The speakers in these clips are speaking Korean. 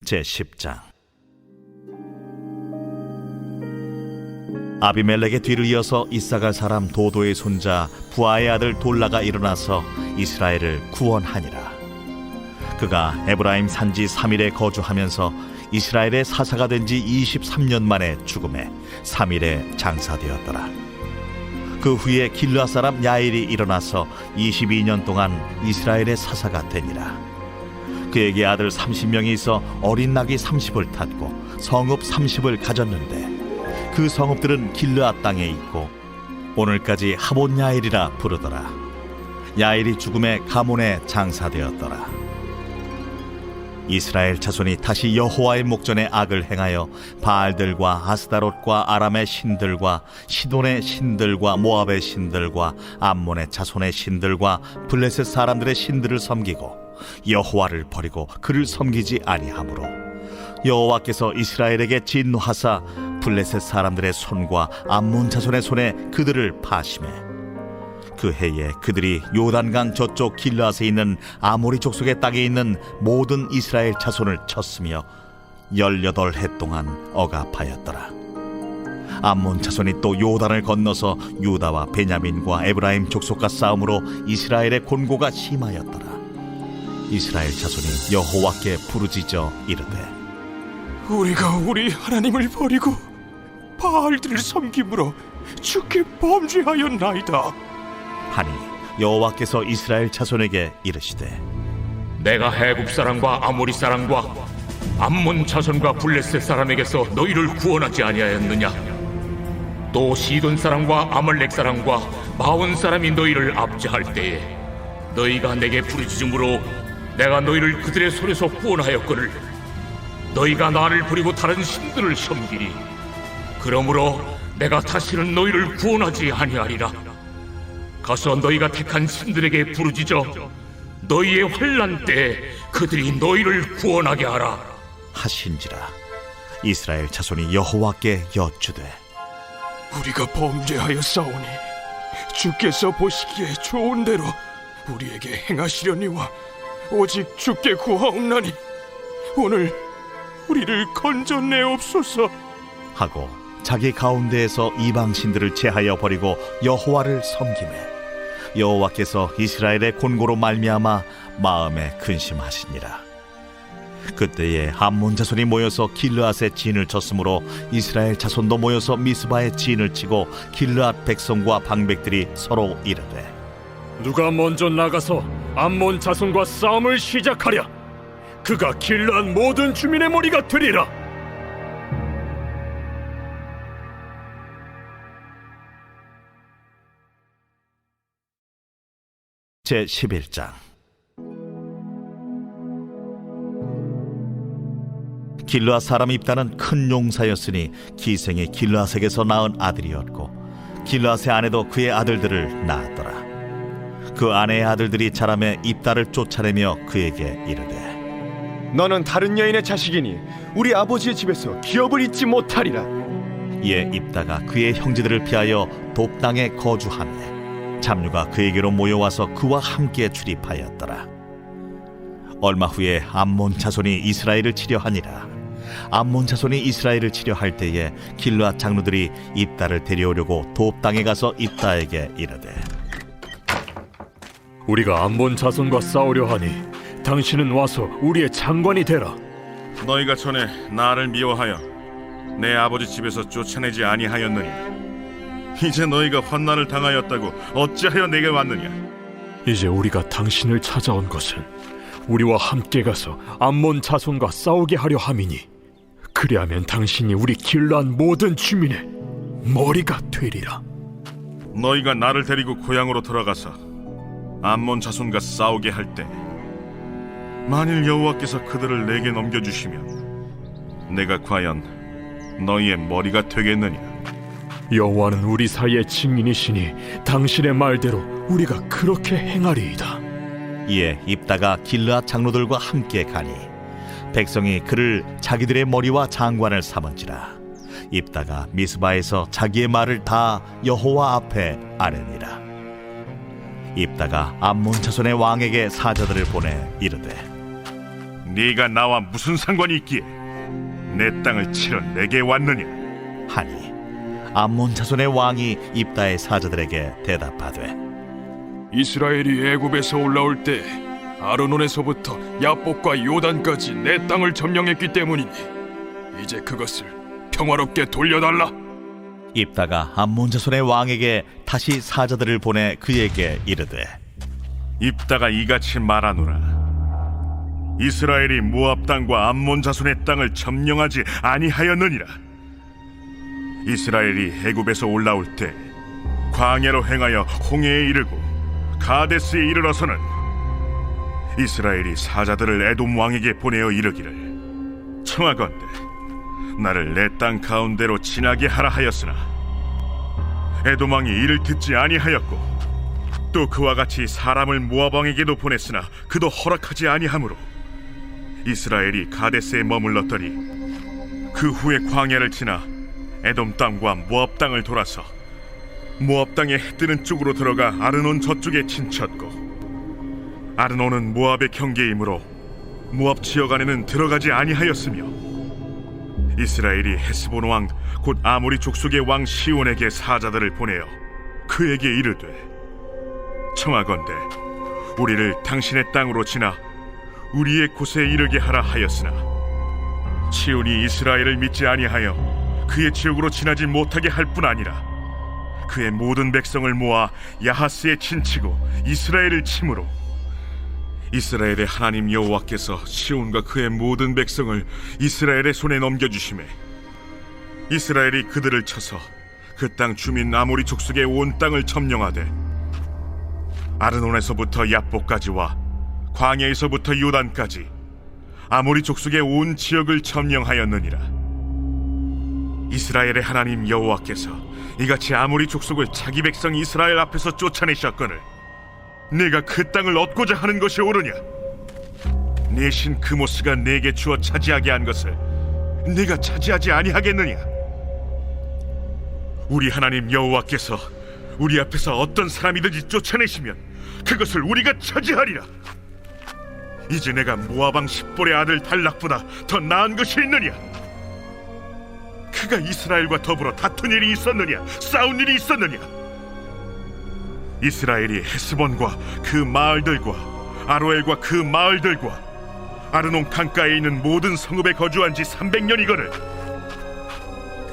제10장. 아비멜렉의 뒤를 이어서 이사갈 사람 도도의 손자 부하의 아들 돌라가 일어나서 이스라엘을 구원하니라. 그가 에브라임 산지 3일에 거주하면서 이스라엘의 사사가 된 지 23년 만에 죽음에 3일에 장사되었더라. 그 후에 길르앗 사람 야일이 일어나서 22년 동안 이스라엘의 사사가 되니라. 그에게 아들 30명이 있어 어린 낙이 30을 탔고 성읍 30을 가졌는데 그 성읍들은 길르앗 땅에 있고 오늘까지 하본 야일이라 부르더라. 야일이 죽음에 가몬에 장사되었더라. 이스라엘 자손이 다시 여호와의 목전에 악을 행하여 바알들과 아스다롯과 아람의 신들과 시돈의 신들과 모압의 신들과 암몬의 자손의 신들과 블레셋 사람들의 신들을 섬기고 여호와를 버리고 그를 섬기지 아니하므로 여호와께서 이스라엘에게 진노하사 블레셋 사람들의 손과 암몬 자손의 손에 그들을 파심해 그 해에 그들이 요단강 저쪽 길르앗에 있는 아모리 족속의 땅에 있는 모든 이스라엘 자손을 쳤으며 18해 동안 억압하였더라. 암몬 자손이 또 요단을 건너서 유다와 베냐민과 에브라임 족속과 싸움으로 이스라엘의 곤고가 심하였더라. 이스라엘 자손이 여호와께 부르짖어 이르되 우리가 우리 하나님을 버리고 바알들을 섬김으로 주께 범죄하였나이다 하니 여호와께서 이스라엘 자손에게 이르시되 내가 해국 사람과 아모리 사람과 암몬 자손과 블레셋 사람에게서 너희를 구원하지 아니하였느냐? 또 시돈 사람과 아말렉 사람과 마온 사람이 너희를 압제할 때에 너희가 내게 부르짖음으로 내가 너희를 그들의 손에서 구원하였거늘 너희가 나를 버리고 다른 신들을 섬기니 그러므로 내가 다시는 너희를 구원하지 아니하리라. 가서 너희가 택한 신들에게 부르짖어 너희의 환난 때에 그들이 너희를 구원하게 하라 하신지라. 이스라엘 자손이 여호와께 여쭈되 우리가 범죄하였사오니 주께서 보시기에 좋은 대로 우리에게 행하시려니와 오직 주께 구하옵나니 오늘 우리를 건져내옵소서 하고 자기 가운데에서 이방 신들을 제하여 버리고 여호와를 섬기매 여호와께서 이스라엘의 곤고로 말미암아 마음에 근심하시니라. 그때에 암몬 자손이 모여서 길르앗의 진을 쳤으므로 이스라엘 자손도 모여서 미스바의 진을 치고 길르앗 백성과 방백들이 서로 이르되 누가 먼저 나가서 암몬 자손과 싸움을 시작하랴. 그가 길르앗 모든 주민의 머리가 되리라. 제11장. 길르앗 사람 입다는 큰 용사였으니 기생이 길르앗에게서 낳은 아들이었고 길르앗의 아내도 그의 아들들을 낳았더라. 그 아내의 아들들이 자라매 입다를 쫓아내며 그에게 이르되 너는 다른 여인의 자식이니 우리 아버지의 집에서 기업을 잊지 못하리라. 이에 입다가 그의 형제들을 피하여 돕 땅에 거주하며 잡류가 그에게로 모여와서 그와 함께 출입하였더라. 얼마 후에 암몬 자손이 이스라엘을 치려하니라. 암몬 자손이 이스라엘을 치려할 때에 길르앗 장로들이 입다를 데려오려고 돕 땅에 가서 입다에게 이르되 우리가 암몬 자손과 싸우려 하니 당신은 와서 우리의 장관이 되라. 너희가 전에 나를 미워하여 내 아버지 집에서 쫓아내지 아니하였느냐? 이제 너희가 환난을 당하였다고 어찌하여 내게 왔느냐? 이제 우리가 당신을 찾아온 것은 우리와 함께 가서 암몬 자손과 싸우게 하려 함이니 그리하면 당신이 우리 길르앗 모든 주민의 머리가 되리라. 너희가 나를 데리고 고향으로 돌아가서 암몬 자손과 싸우게 할 때 만일 여호와께서 그들을 내게 넘겨주시면 내가 과연 너희의 머리가 되겠느냐? 여호와는 우리 사이의 증인이시니 당신의 말대로 우리가 그렇게 행하리이다. 이에 입다가 길르앗 장로들과 함께 가니 백성이 그를 자기들의 머리와 장관을 삼은지라. 입다가 미스바에서 자기의 말을 다 여호와 앞에 아뢰니라. 입다가 암몬 자손의 왕에게 사자들을 보내 이르되 네가 나와 무슨 상관이 있기에 내 땅을 치러 내게 왔느냐? 하니 암몬 자손의 왕이 입다의 사자들에게 대답하되 이스라엘이 애굽에서 올라올 때 아르논에서부터 야복과 요단까지 내 땅을 점령했기 때문이니 이제 그것을 평화롭게 돌려달라. 입다가 암몬 자손의 왕에게 다시 사자들을 보내 그에게 이르되 입다가 이같이 말하노라. 이스라엘이 모압 땅과 암몬 자손의 땅을 점령하지 아니하였느니라. 이스라엘이 애굽에서 올라올 때 광야로 행하여 홍해에 이르고 가데스에 이르러서는 이스라엘이 사자들을 에돔 왕에게 보내어 이르기를 청하건대 나를 내 땅 가운데로 지나게 하라 하였으나 에돔 왕이 이를 듣지 아니하였고 또 그와 같이 사람을 모압 왕에게도 보냈으나 그도 허락하지 아니하므로 이스라엘이 가데스에 머물렀더니 그 후에 광야를 지나 에돔 땅과 모압 땅을 돌아서 모압 땅의 해 뜨는 쪽으로 들어가 아르논 저쪽에 친쳤고 아르논은 모압의 경계이므로 모압 지역 안에는 들어가지 아니하였으며 이스라엘이 헤스본 왕 곧 아모리 족속의 왕 시온에게 사자들을 보내어 그에게 이르되 청하건대 우리를 당신의 땅으로 지나 우리의 곳에 이르게 하라 하였으나 시온이 이스라엘을 믿지 아니하여 그의 지역으로 지나지 못하게 할 뿐 아니라 그의 모든 백성을 모아 야하스에 친치고 이스라엘을 치므로 이스라엘의 하나님 여호와께서 시온과 그의 모든 백성을 이스라엘의 손에 넘겨주시매 이스라엘이 그들을 쳐서 그 땅 주민 아모리 족속의 온 땅을 점령하되 아르논에서부터 야복까지와 광야에서부터 요단까지 아모리 족속의 온 지역을 점령하였느니라. 이스라엘의 하나님 여호와께서 이같이 아모리 족속을 자기 백성 이스라엘 앞에서 쫓아내셨거늘 네가 그 땅을 얻고자 하는 것이 옳으냐? 내 신 그모스가 내게 주어 차지하게 한 것을 네가 차지하지 아니하겠느냐? 우리 하나님 여호와께서 우리 앞에서 어떤 사람이든지 쫓아내시면 그것을 우리가 차지하리라. 이제 내가 모압 왕 십볼의 아들 발락보다 더 나은 것이 있느냐? 그가 이스라엘과 더불어 다툰 일이 있었느냐? 싸운 일이 있었느냐? 이스라엘이 헤스본과 그 마을들과 아로엘과 그 마을들과 아르논 강가에 있는 모든 성읍에 거주한 지 300년이거늘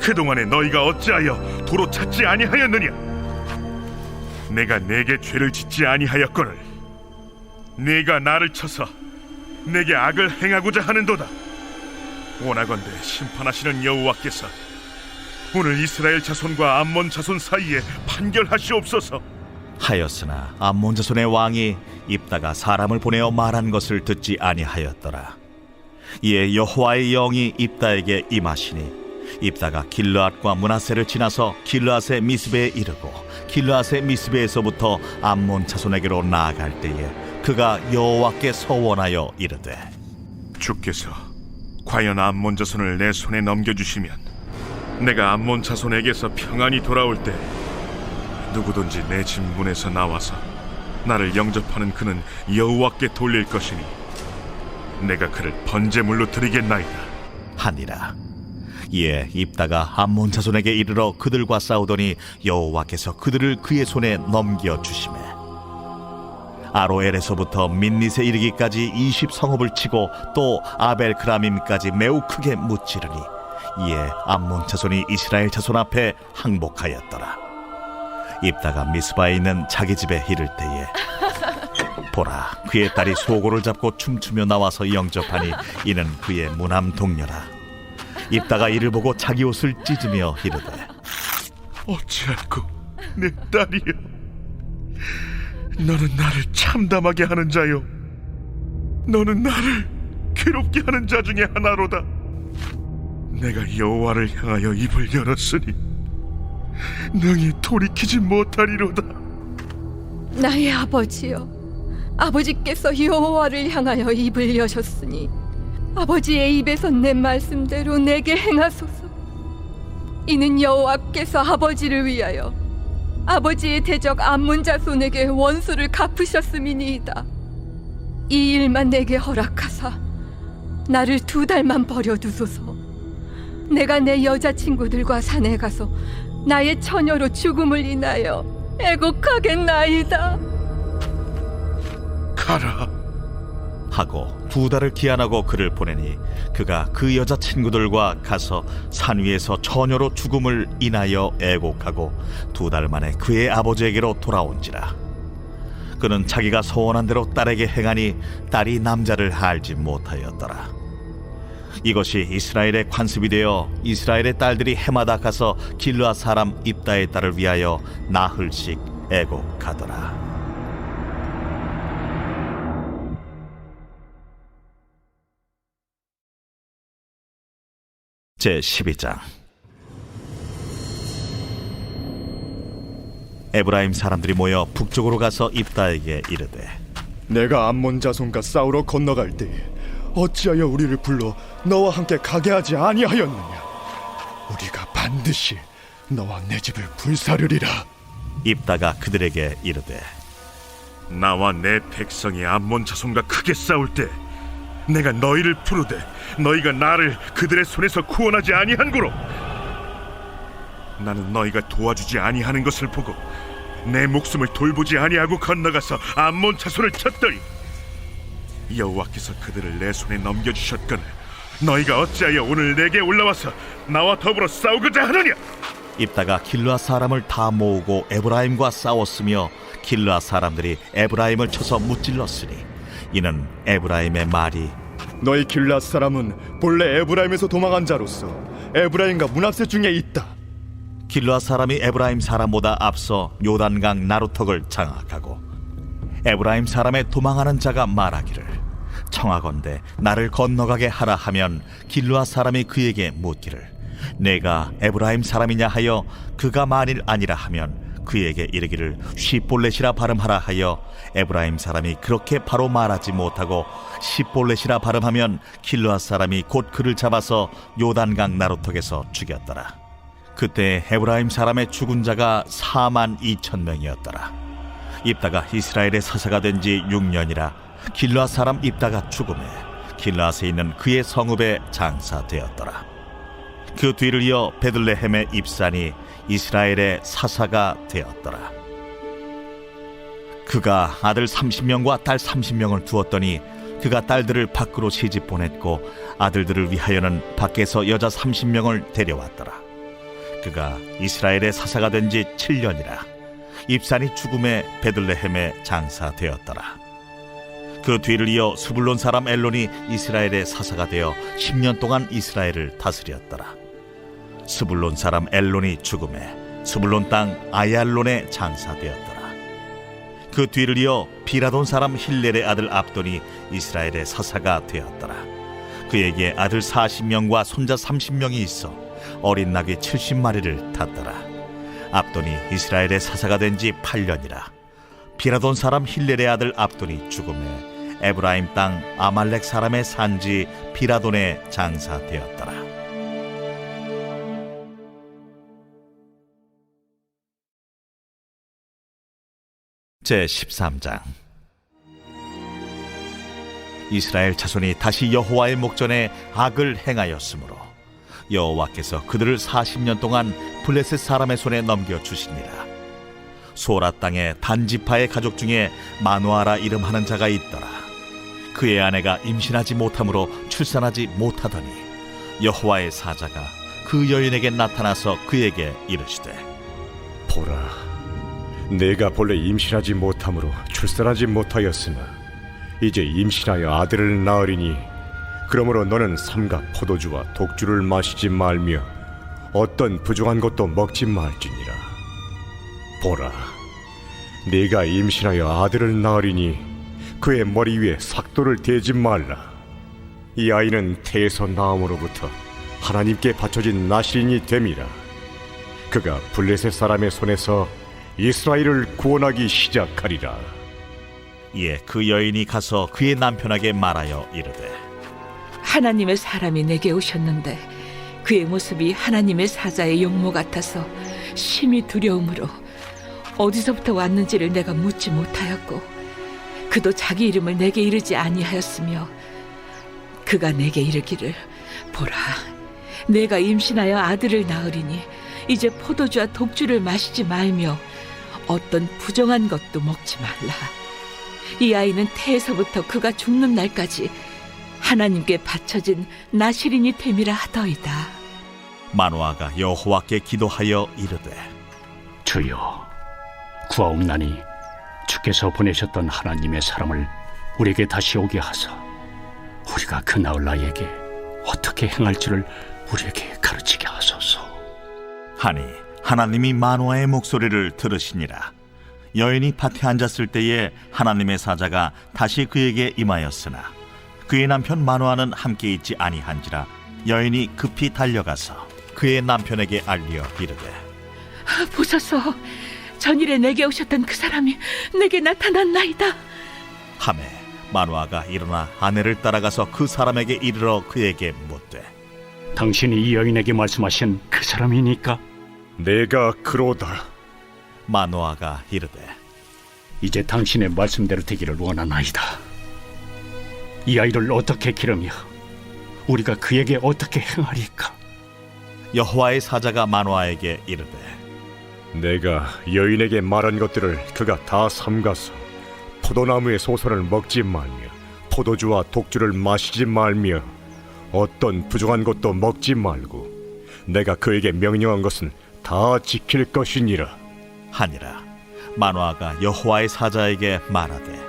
그동안에 너희가 어찌하여 도로 찾지 아니하였느냐? 내가 내게 죄를 짓지 아니하였거늘 네가 나를 쳐서 내게 악을 행하고자 하는도다. 원하건대 심판하시는 여호와께서 오늘 이스라엘 자손과 암몬 자손 사이에 판결하시옵소서. 하였으나 암몬 자손의 왕이 입다가 사람을 보내어 말한 것을 듣지 아니하였더라. 이에 여호와의 영이 입다에게 임하시니 입다가 길르앗과 므낫세를 지나서 길르앗의 미스베에 이르고 길르앗의 미스베에서부터 암몬 자손에게로 나아갈 때에 그가 여호와께 서원하여 이르되 주께서 과연 암몬 자손을 내 손에 넘겨주시면 내가 암몬 자손에게서 평안히 돌아올 때 누구든지 내 집 문에서 나와서 나를 영접하는 그는 여호와께 돌릴 것이니 내가 그를 번제물로 드리겠나이다 하니라. 이에 입다가 암몬 자손에게 이르러 그들과 싸우더니 여호와께서 그들을 그의 손에 넘겨 주시매 아로엘에서부터 민닛에 이르기까지 20성읍을 치고 또 아벨크라밈까지 매우 크게 무찌르니 이에 암몬 자손이 이스라엘 자손 앞에 항복하였더라. 입다가 미스바에 있는 자기 집에 이를 때에 보라, 그의 딸이 소고를 잡고 춤추며 나와서 영접하니 이는 그의 무남 동료라. 입다가 이를 보고 자기 옷을 찢으며 이르되 어찌할꼬 내 딸이여, 너는 나를 참담하게 하는 자요 너는 나를 괴롭게 하는 자 중에 하나로다. 내가 여호와를 향하여 입을 열었으니 능히 돌이키지 못하리로다. 나의 아버지여, 아버지께서 여호와를 향하여 입을 여셨으니 아버지의 입에서 낸 말씀대로 내게 행하소서. 이는 여호와께서 아버지를 위하여 아버지의 대적 암몬 자손에게 원수를 갚으셨음이니이다. 이 일만 내게 허락하사 나를 2달만 버려두소서. 내가 내 여자친구들과 산에 가서 나의 처녀로 죽음을 인하여 애곡하겠나이다. 가라. 하고 2달을 기한하고 그를 보내니 그가 그 여자친구들과 가서 산 위에서 처녀로 죽음을 인하여 애곡하고 2달 만에 그의 아버지에게로 돌아온지라. 그는 자기가 소원한 대로 딸에게 행하니 딸이 남자를 알지 못하였더라. 이것이 이스라엘의 관습이 되어 이스라엘의 딸들이 해마다 가서 길르앗 사람 입다의 딸을 위하여 나흘씩 애곡하더라. 제12장. 에브라임 사람들이 모여 북쪽으로 가서 입다에게 이르되, 내가 암몬 자손과 싸우러 건너갈 때에 어찌하여 우리를 불러 너와 함께 가게 하지 아니하였느냐? 우리가 반드시 너와 내 집을 불사르리라. 입다가 그들에게 이르되, 나와 내 백성이 암몬 자손과 크게 싸울 때 내가 너희를 부르되 너희가 나를 그들의 손에서 구원하지 아니한고로 나는 너희가 도와주지 아니하는 것을 보고 내 목숨을 돌보지 아니하고 건너가서 암몬 자손을 쳤더니 여호와께서 그들을 내 손에 넘겨주셨거늘 너희가 어찌하여 오늘 내게 올라와서 나와 더불어 싸우고자 하느냐? 입다가 길르앗 사람을 다 모으고 에브라임과 싸웠으며 길르앗 사람들이 에브라임을 쳐서 무찔렀으니 이는 에브라임의 말이 너희 길앗 사람은 본래 에브라임에서 도망한 자로서 에브라임과 문하세 중에 있다. 길르앗 사람이 에브라임 사람보다 앞서 요단강 나루턱을 장악하고 에브라임 사람의 도망하는 자가 말하기를 청하건대 나를 건너가게 하라 하면 길르앗 사람이 그에게 묻기를 내가 에브라임 사람이냐 하여 그가 만일 아니라 하면 그에게 이르기를 시볼렛이라 발음하라 하여 에브라임 사람이 그렇게 바로 말하지 못하고 시볼렛이라 발음하면 길르앗 사람이 곧 그를 잡아서 요단강 나루턱에서 죽였더라. 그때 에브라임 사람의 죽은 자가 42,000명이었더라. 입다가 이스라엘의 사사가 된 지 6년이라 길르앗 사람 입다가 죽음에 길르앗에 있는 그의 성읍에 장사되었더라. 그 뒤를 이어 베들레헴의 입산이 이스라엘의 사사가 되었더라. 그가 아들 30명과 딸 30명을 두었더니 그가 딸들을 밖으로 시집 보냈고 아들들을 위하여는 밖에서 여자 30명을 데려왔더라. 그가 이스라엘의 사사가 된 지 7년이라 입산이 죽음에 베들레헴에 장사되었더라. 그 뒤를 이어 스불론 사람 엘론이 이스라엘의 사사가 되어 10년 동안 이스라엘을 다스렸더라. 스불론 사람 엘론이 죽음에 스불론 땅 아얄론에 장사되었더라. 그 뒤를 이어 비라돈 사람 힐렐의 아들 압돈이 이스라엘의 사사가 되었더라. 그에게 아들 40명과 손자 30명이 있어 어린 나귀 70마리를 탔더라. 압돈이 이스라엘의 사사가 된 지 8년이라 비라돈 사람 힐렐의 아들 압돈이 죽음에 에브라임 땅 아말렉 사람의 산지 비라돈에 장사되었더라. 제13장. 이스라엘 자손이 다시 여호와의 목전에 악을 행하였으므로 여호와께서 그들을 40년 동안 블레셋 사람의 손에 넘겨주시니라. 소라 땅의 단지파의 가족 중에 마누아라 이름하는 자가 있더라. 그의 아내가 임신하지 못하므로 출산하지 못하더니 여호와의 사자가 그 여인에게 나타나서 그에게 이르시되, 보라, 내가 본래 임신하지 못함으로 출산하지 못하였으나 이제 임신하여 아들을 낳으리니 그러므로 너는 삼가 포도주와 독주를 마시지 말며 어떤 부정한 것도 먹지 말지니라. 보라, 네가 임신하여 아들을 낳으리니 그의 머리 위에 삭도를 대지 말라. 이 아이는 태에서 나음으로부터 하나님께 바쳐진 나실인이 됨이라. 그가 블레셋 사람의 손에서 이스라엘을 구원하기 시작하리라. 이에 그 여인이 가서 그의 남편에게 말하여 이르되, 하나님의 사람이 내게 오셨는데 그의 모습이 하나님의 사자의 용모 같아서 심히 두려움으로 어디서부터 왔는지를 내가 묻지 못하였고 그도 자기 이름을 내게 이르지 아니하였으며 그가 내게 이르기를 보라, 내가 임신하여 아들을 낳으리니 이제 포도주와 독주를 마시지 말며 어떤 부정한 것도 먹지 말라. 이 아이는 태에서부터 그가 죽는 날까지 하나님께 바쳐진 나실인이 됨이라 하더이다. 마노아가 여호와께 기도하여 이르되 주여, 구하옵나니 주께서 보내셨던 하나님의 사람을 우리에게 다시 오게 하사 우리가 그 나을 나에게 어떻게 행할지를 우리에게 가르치게 하소서. 하니 하나님이 마노아의 목소리를 들으시니라. 여인이 밭에 앉았을 때에 하나님의 사자가 다시 그에게 임하였으나 그의 남편 마노아는 함께 있지 아니한지라. 여인이 급히 달려가서 그의 남편에게 알리어 이르되 보소서, 전일에 내게 오셨던 그 사람이 내게 나타났나이다. 하매 마노아가 일어나 아내를 따라가서 그 사람에게 이르러 그에게 묻되 당신이 이 여인에게 말씀하신 그 사람이니까? 내가 그로다. 마노아가 이르되 이제 당신의 말씀대로 되기를 원하나이다. 이 아이를 어떻게 기르며 우리가 그에게 어떻게 행하리까? 여호와의 사자가 마노아에게 이르되 내가 여인에게 말한 것들을 그가 다 삼가서 포도나무의 소선을 먹지 말며 포도주와 독주를 마시지 말며 어떤 부정한 것도 먹지 말고 내가 그에게 명령한 것은 다 지킬 것이니라 하니라. 마노아가 여호와의 사자에게 말하되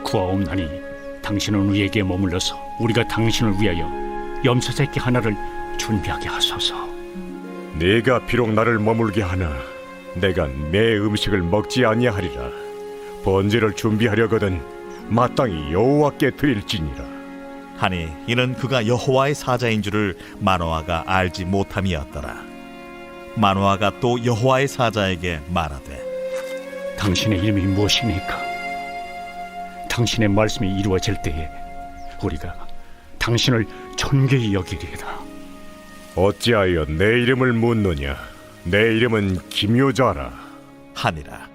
구하옵나니 당신은 우리에게 머물러서 우리가 당신을 위하여 염소 새끼 하나를 준비하게 하소서. 네가 비록 나를 머물게 하나 내가 내 음식을 먹지 아니하리라. 번제를 준비하려거든 마땅히 여호와께 드릴지니라. 하니 이는 그가 여호와의 사자인 줄을 마노아가 알지 못함이었더라. 마노아가 또 여호와의 사자에게 말하되 당신의 이름이 무엇입니까? 당신의 말씀이 이루어질 때에 우리가 당신을 존귀히 여기리이다. 어찌하여 내 이름을 묻느냐? 내 이름은 기묘자라 하니라.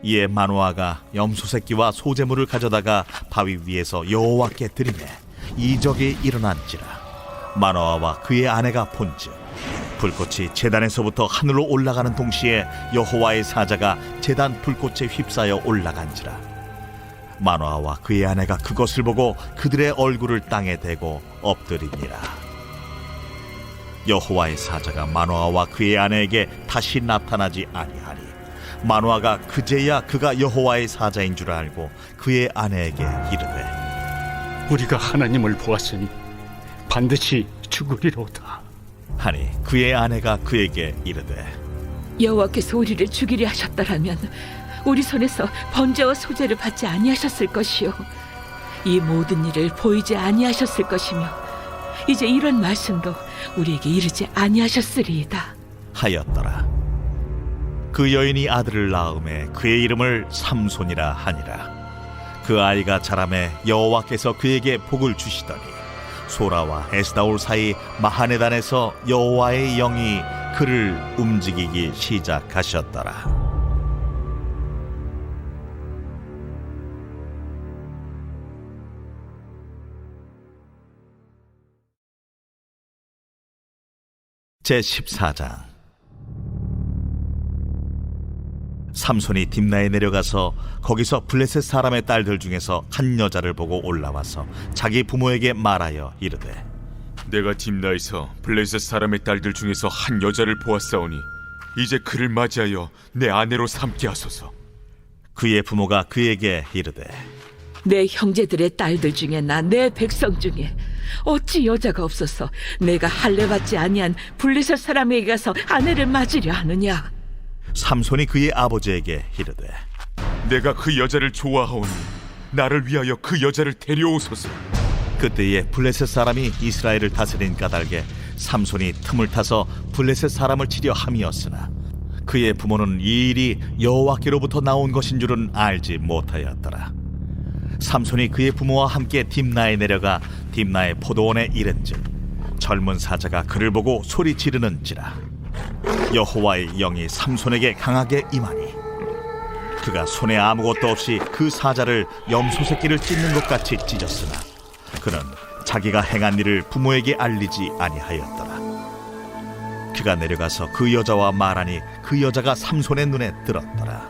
이에 마노아가 염소 새끼와 소제물을 가져다가 바위 위에서 여호와께 드리매 이적이 일어난지라. 마노아와 그의 아내가 본즉 불꽃이 제단에서부터 하늘로 올라가는 동시에 여호와의 사자가 제단 불꽃에 휩싸여 올라간지라. 마노아와 그의 아내가 그것을 보고 그들의 얼굴을 땅에 대고 엎드리니라. 여호와의 사자가 마노아와 그의 아내에게 다시 나타나지 아니하니 마노아가 그제야 그가 여호와의 사자인 줄 알고 그의 아내에게 이르되 우리가 하나님을 보았으니 반드시 죽으리로다 하니 그의 아내가 그에게 이르되 여호와께서 우리를 죽이려 하셨더라면 우리 손에서 번제와 소제를 받지 아니하셨을 것이요 이 모든 일을 보이지 아니하셨을 것이며 이제 이런 말씀도 우리에게 이르지 아니하셨으리이다 하였더라. 그 여인이 아들을 낳음에 그의 이름을 삼손이라 하니라. 그 아이가 자라매 여호와께서 그에게 복을 주시더니 소라와 에스다올 사이 마하네단에서 여호와의 영이 그를 움직이기 시작하셨더라. 제14장. 삼손이 딥나에 내려가서 거기서 블레셋 사람의 딸들 중에서 한 여자를 보고 올라와서 자기 부모에게 말하여 이르되 내가 딥나에서 블레셋 사람의 딸들 중에서 한 여자를 보았사오니 이제 그를 맞이하여 내 아내로 삼게 하소서. 그의 부모가 그에게 이르되 내 형제들의 딸들 중에나 내 백성 중에 어찌 여자가 없어서 내가 할례받지 아니한 블레셋 사람에게 가서 아내를 맞으려 하느냐. 삼손이 그의 아버지에게 이르되 내가 그 여자를 좋아하오니 나를 위하여 그 여자를 데려오소서. 그때에 블레셋 사람이 이스라엘을 다스린 까닭에 삼손이 틈을 타서 블레셋 사람을 치려 함이었으나 그의 부모는 이 일이 여호와께로부터 나온 것인 줄은 알지 못하였더라. 삼손이 그의 부모와 함께 딥나에 내려가 딥나의 포도원에 이른즉 젊은 사자가 그를 보고 소리 지르는지라. 여호와의 영이 삼손에게 강하게 임하니 그가 손에 아무것도 없이 그 사자를 염소 새끼를 찢는 것 같이 찢었으나 그는 자기가 행한 일을 부모에게 알리지 아니하였더라. 그가 내려가서 그 여자와 말하니 그 여자가 삼손의 눈에 들었더라.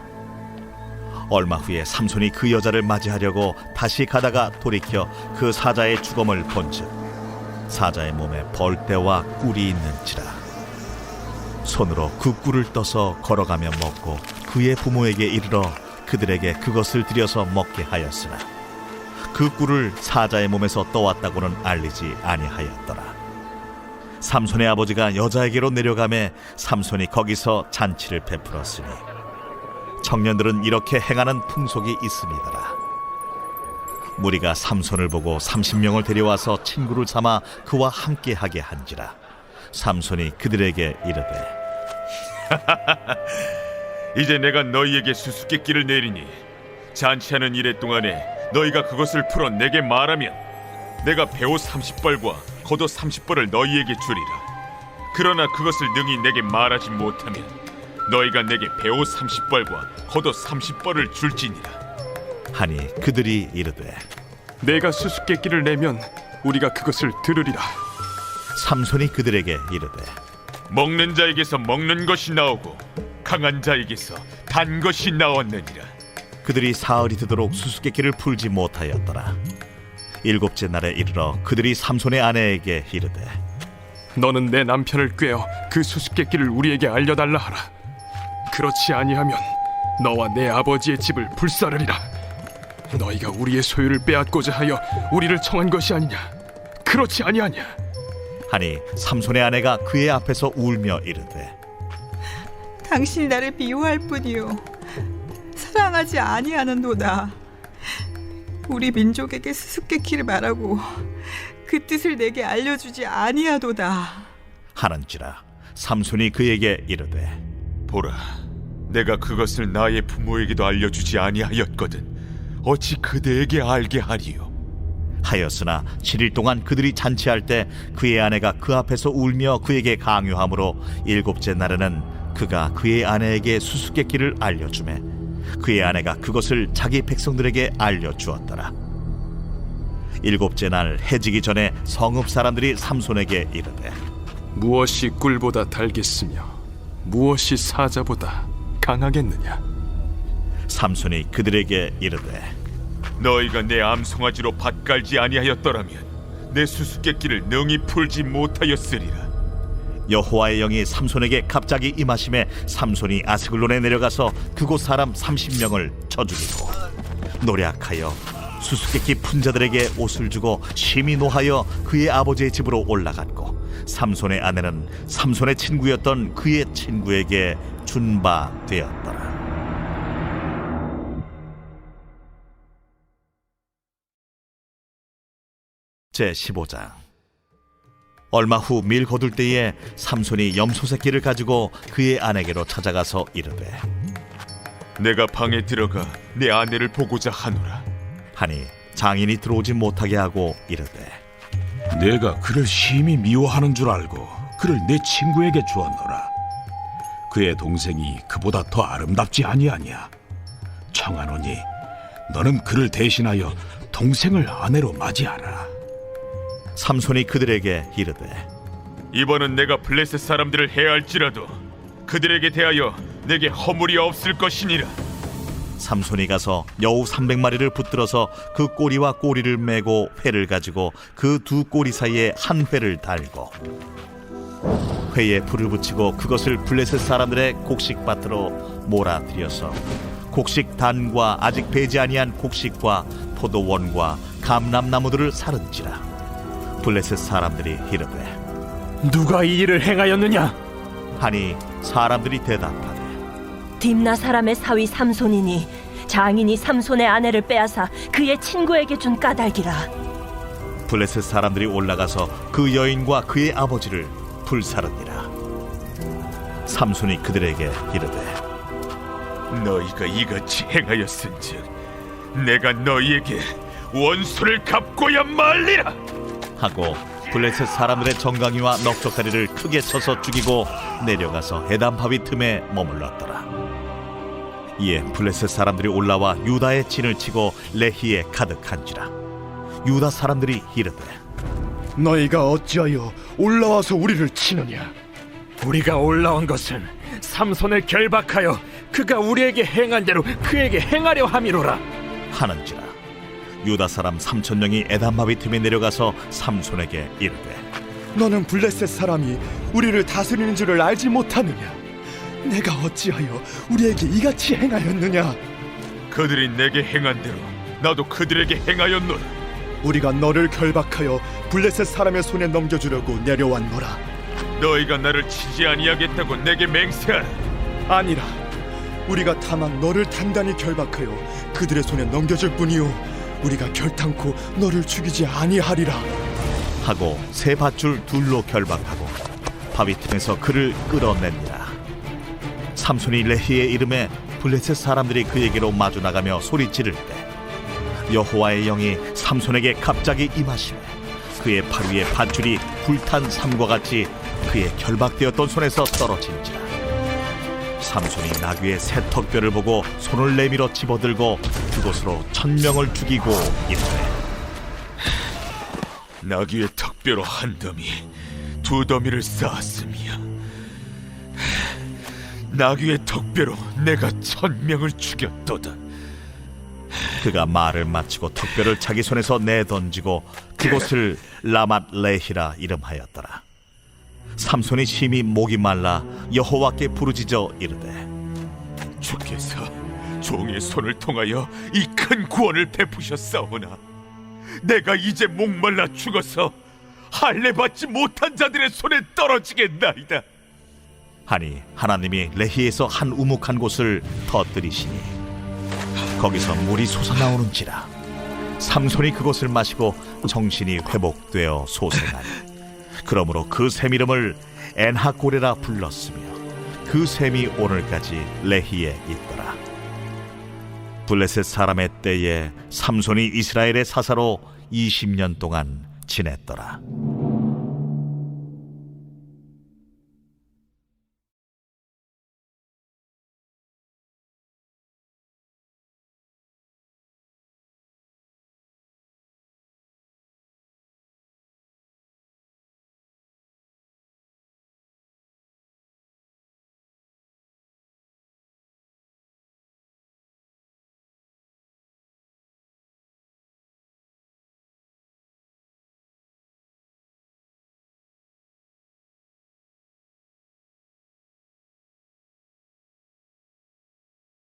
얼마 후에 삼손이 그 여자를 맞이하려고 다시 가다가 돌이켜 그 사자의 주검을 본즉 사자의 몸에 벌떼와 꿀이 있는지라. 손으로 그 꿀을 떠서 걸어가며 먹고 그의 부모에게 이르러 그들에게 그것을 들여서 먹게 하였으나 그 꿀을 사자의 몸에서 떠왔다고는 알리지 아니하였더라. 삼손의 아버지가 여자에게로 내려가매 삼손이 거기서 잔치를 베풀었으니 청년들은 이렇게 행하는 풍속이 있음이더라. 무리가 삼손을 보고 30명을 데려와서 친구를 삼아 그와 함께하게 한지라. 삼손이 그들에게 이르되 이제 내가 너희에게 수수께끼를 내리니 잔치하는 이래 동안에 너희가 그것을 풀어 내게 말하면 내가 배옷 30벌과 겉옷 30벌을 너희에게 주리라. 그러나 그것을 능히 내게 말하지 못하면 너희가 내게 배옷 30벌과 겉옷 30벌을 줄지니라. 하니 그들이 이르되 내가 수수께끼를 내면 우리가 그것을 들으리라. 삼손이 그들에게 이르되 먹는 자에게서 먹는 것이 나오고 강한 자에게서 단 것이 나왔느니라. 그들이 사흘이 되도록 수수께끼를 풀지 못하였더라. 일곱째 날에 이르러 그들이 삼손의 아내에게 이르되 너는 내 남편을 꾀어 그 수수께끼를 우리에게 알려달라 하라. 그렇지 아니하면 너와 내 아버지의 집을 불사르리라. 너희가 우리의 소유를 빼앗고자 하여 우리를 청한 것이 아니냐? 그렇지 아니하냐? 하니 삼손의 아내가 그의 앞에서 울며 이르되 당신이 나를 미워할 뿐이요 사랑하지 아니하는도다. 우리 민족에게 수수께끼를 말하고 그 뜻을 내게 알려주지 아니하도다 하는지라. 삼손이 그에게 이르되 보라, 내가 그것을 나의 부모에게도 알려주지 아니하였거든 어찌 그대에게 알게 하리요? 하였으나 7일 동안 그들이 잔치할 때 그의 아내가 그 앞에서 울며 그에게 강요하므로 일곱째 날에는 그가 그의 아내에게 수수께끼를 알려주매 그의 아내가 그것을 자기 백성들에게 알려주었더라. 일곱째 날 해지기 전에 성읍 사람들이 삼손에게 이르되 무엇이 꿀보다 달겠으며 무엇이 사자보다 강하겠느냐? 삼손이 그들에게 이르되 너희가 내 암송아지로 밭갈지 아니하였더라면 내 수수께끼를 능히 풀지 못하였으리라. 여호와의 영이 삼손에게 갑자기 임하심에 삼손이 아스글론에 내려가서 그곳 사람 30명을 쳐 죽이고 노략하여 수수께끼 푼 자들에게 옷을 주고 심히 노하여 그의 아버지의 집으로 올라갔고 삼손의 아내는 삼손의 친구였던 그의 친구에게 준 바 되었더라. 제15장. 얼마 후 밀 거둘 때에 삼손이 염소 새끼를 가지고 그의 아내에게로 찾아가서 이르되 내가 방에 들어가 내 아내를 보고자 하노라. 하니 장인이 들어오지 못하게 하고 이르되 내가 그를 심히 미워하는 줄 알고 그를 내 친구에게 주었노라. 그의 동생이 그보다 더 아름답지 아니하냐? 청하노니 너는 그를 대신하여 동생을 아내로 맞이하라. 삼손이 그들에게 이르되 이번은 내가 블레셋 사람들을 해할지라도 그들에게 대하여 내게 허물이 없을 것이니라. 삼손이 가서 여우 300마리를 붙들어서 그 꼬리와 꼬리를 메고 회를 가지고 그 두 꼬리 사이에 한 회를 달고 회에 불을 붙이고 그것을 블레셋 사람들의 곡식밭으로 몰아들여서 곡식 단과 아직 배지 아니한 곡식과 포도원과 감람나무들을 사른지라. 블레셋 사람들이 이르되 누가 이 일을 행하였느냐? 하니 사람들이 대답하되 딥나 사람의 사위 삼손이니 장인이 삼손의 아내를 빼앗아 그의 친구에게 준 까닭이라. 블레셋 사람들이 올라가서 그 여인과 그의 아버지를 불사르니라. 삼손이 그들에게 이르되 너희가 이같이 행하였은즉 내가 너희에게 원수를 갚고야 말리라 하고 블레셋 사람들의 정강이와 넉적다리를 크게 쳐서 죽이고 내려가서 에담바위 틈에 머물렀더라. 이에 블레셋 사람들이 올라와 유다의 진을 치고 레히에 가득한지라. 유다 사람들이 이르되 너희가 어찌하여 올라와서 우리를 치느냐? 우리가 올라온 것은 삼손을 결박하여 그가 우리에게 행한 대로 그에게 행하려 함이로라. 하는지라 유다 사람 3,000명이 에담마비 틈에 내려가서 삼손에게 이르되 너는 블레셋 사람이 우리를 다스리는 줄을 알지 못하느냐? 내가 어찌하여 우리에게 이같이 행하였느냐? 그들이 내게 행한 대로 나도 그들에게 행하였노라. 우리가 너를 결박하여 블레셋 사람의 손에 넘겨주려고 내려왔노라. 너희가 나를 치지 아니하겠다고 내게 맹세하라. 아니라 우리가 다만 너를 단단히 결박하여 그들의 손에 넘겨줄 뿐이요 우리가 결탄코 너를 죽이지 아니하리라 하고 세 밧줄 둘로 결박하고 바위 틈에서 그를 끌어냅니다. 삼손이 레히의 이름에 블레셋 사람들이 그에게로 마주 나가며 소리 지를 때 여호와의 영이 삼손에게 갑자기 임하시매 그의 팔 위에 밧줄이 불탄 삼과 같이 그의 결박되었던 손에서 떨어진지라. 삼손이 나귀의 새 턱뼈를 보고 손을 내밀어 집어들고 그곳으로 1,000명을 죽이고 이르되 나귀의 턱뼈로 한 더미, 두 더미를 쌓았으며 나귀의 턱뼈로 내가 1,000명을 죽였도다. 그가 말을 마치고 턱뼈를 자기 손에서 내던지고 그곳을 라맛 레히라 이름하였더라. 삼손이 심히 목이 말라 여호와께 부르짖어 이르되 주께서 종의 손을 통하여 이 큰 구원을 베푸셨사오나 내가 이제 목말라 죽어서 할례 받지 못한 자들의 손에 떨어지겠나이다 하니 하나님이 레히에서 한 우묵한 곳을 터뜨리시니 거기서 물이 솟아나오는지라. 삼손이 그것을 마시고 정신이 회복되어 소생하니 그러므로 그 샘 이름을 엔하고레라 불렀으며 그 샘이 오늘까지 레히에 있더라. 블레셋 사람의 때에 삼손이 이스라엘의 사사로 20년 동안 지냈더라.